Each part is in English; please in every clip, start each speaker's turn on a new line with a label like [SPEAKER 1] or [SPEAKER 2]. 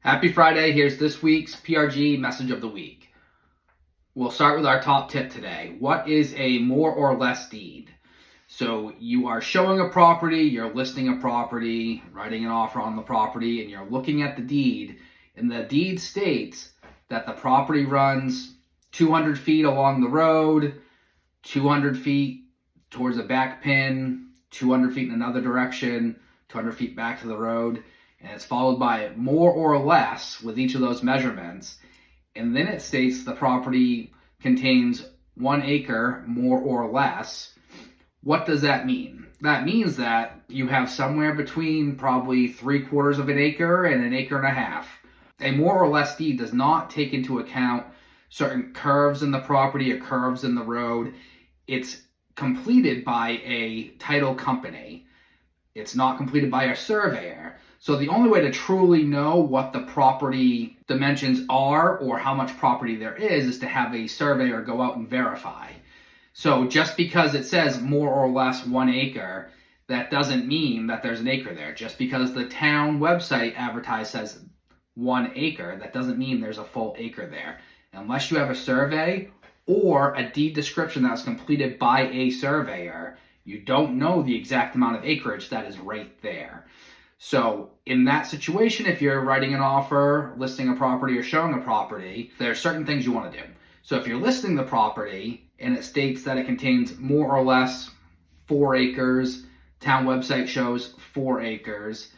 [SPEAKER 1] Happy Friday. Here's this week's PRG Message of the Week. We'll start with our top tip today. What is a more or less deed? So you are showing a property, you're listing a property, writing an offer on the property, and you're looking at the deed. And the deed states that the property runs 200 feet along the road, 200 feet towards a back pin, 200 feet in another direction, 200 feet back to the road. And it's followed by more or less with each of those measurements. And then it states the property contains 1 acre, more or less. What does that mean? That means that you have somewhere between probably 3/4 of an acre and 1.5 acres. A more or less deed does not take into account certain curves in the property or curves in the road. It's completed by a title company. It's not completed by a surveyor. So the only way to truly know what the property dimensions are or how much property there is to have a surveyor go out and verify. So just because it says more or less 1 acre, that doesn't mean that there's an acre there. Just because the town website advertised says 1 acre, that doesn't mean there's a full acre there. Unless you have a survey or a deed description that was completed by a surveyor, you don't know the exact amount of acreage that is right there. So in that situation, if you're writing an offer, listing a property, or showing a property, there are certain things you want to do. So if you're listing the property and it states that it contains more or less 4 acres, town website shows 4 acres,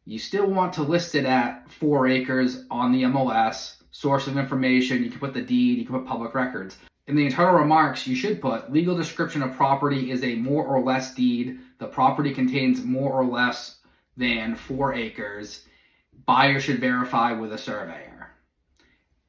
[SPEAKER 1] you still want to list it at 4 acres on the MLS, source of information, you can put the deed, you can put public records. In the internal remarks, you should put legal description of property is a more or less deed. The property contains more or less than 4 acres. Buyer should verify with a surveyor.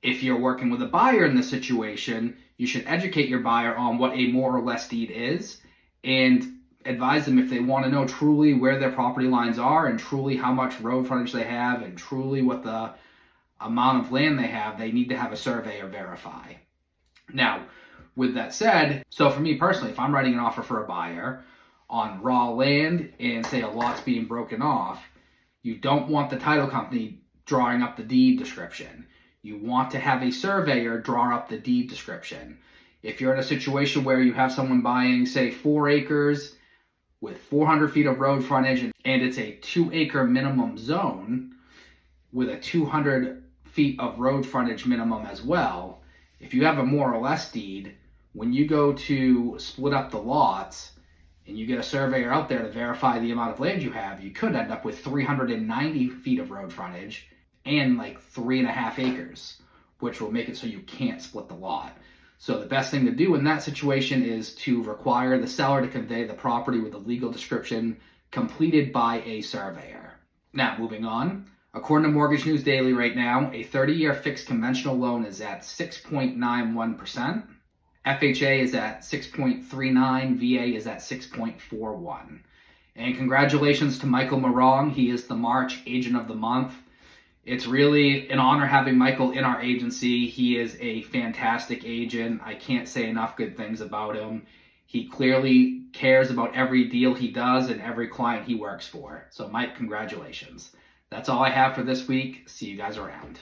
[SPEAKER 1] If you're working with a buyer in this situation, you should educate your buyer on what a more or less deed is and advise them if they want to know truly where their property lines are and truly how much road frontage they have and truly what the amount of land they have, they need to have a surveyor verify. Now, with that said, so for me personally, if I'm writing an offer for a buyer on raw land and say a lot's being broken off, you don't want the title company drawing up the deed description. You want to have a surveyor draw up the deed description. If you're in a situation where you have someone buying, say, 4 acres with 400 feet of road frontage and it's a 2 acre minimum zone with a 200 feet of road frontage minimum as well, if you have a more or less deed, when you go to split up the lots and you get a surveyor out there to verify the amount of land you have, you could end up with 390 feet of road frontage and like 3.5 acres, which will make it so you can't split the lot. So the best thing to do in that situation is to require the seller to convey the property with a legal description completed by a surveyor. Now, moving on. According to Mortgage News Daily right now, a 30-year fixed conventional loan is at 6.91%. FHA is at 6.39, VA is at 6.41. And congratulations to Michael Morong. He is the March Agent of the Month. It's really an honor having Michael in our agency. He is a fantastic agent. I can't say enough good things about him. He clearly cares about every deal he does and every client he works for. So Mike, congratulations. That's all I have for this week. See you guys around.